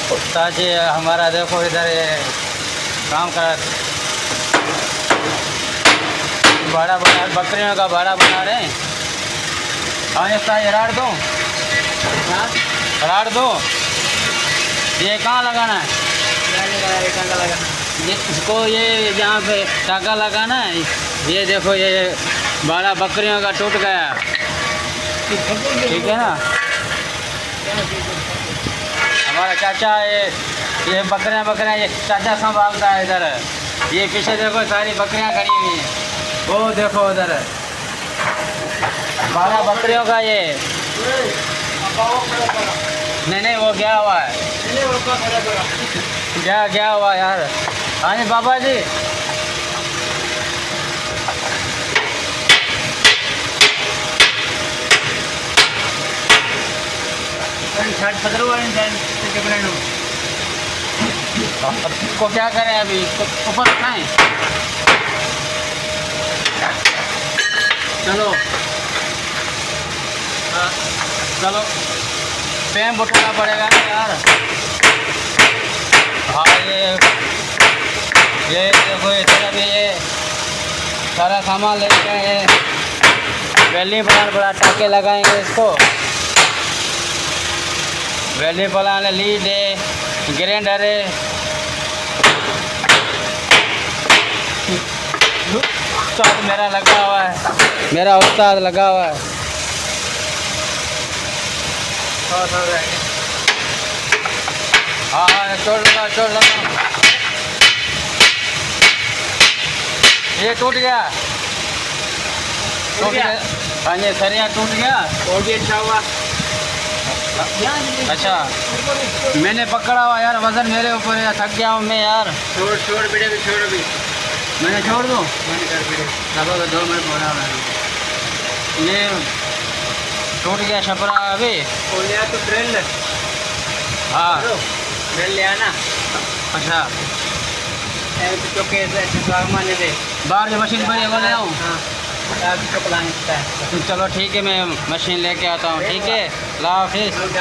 ताकि हमारा देखो इधर ये काम कर बड़ा बना बकरियों का बड़ा बना रहे हैं। हाँ इसका ये राड़ दो, हाँ राड़ दो। ये कहाँ लगाना है? ये इसको ये यहाँ पे टाका लगाना है। ये देखो ये बड़ा बकरियों का टूट गया, ठीक है ना। हमारा चाचा ये बकरियाँ ये चाचा संभालता है इधर। ये पीछे देखो सारी बकरियाँ खड़ी हुई हैं, वो देखो उधर 12 बकरियों का ये। नहीं वो गया हुआ है, गया हुआ यार। हाँ जी बाबा जी, इसको क्या करें अभी? इसको ऊपर उठाएं? चलो चलो पैम उठाना पड़ेगा ना यार। हाँ ये देखो इधर अभी ये सारा सामान लेके आए। वेल्डिंग प्लान बड़ा टाके लगाएंगे इसको। वेल्डिंग प्लान लीड है, ग्राइंडर है। उस्ताद मेरा लगा हुआ है, मेरा उस्ताद लगा हुआ है। हाँ छोड़ लगा ये टूट गया। हाँ ये सरिया टूट गया। और भी अच्छा हुआ। अच्छा मैंने पकड़ा हुआ यार, वजन मेरे ऊपर है, थक गया हूँ मैं यार। छोड़ बेटे भी छोड़। अभी मैंने छोड़ दूँ? चलो 2 मिनट बोला मैंने। ये टूट गया छपरा अभी। लिया तो ड्रिल। हाँ ड्रिल लिया ना। अच्छा बाहर जो मशीन पर वो ले आऊँ? चलो ठीक है, मैं मशीन लेके आता हूँ। ठीक है, अल्लाह हाफिज़।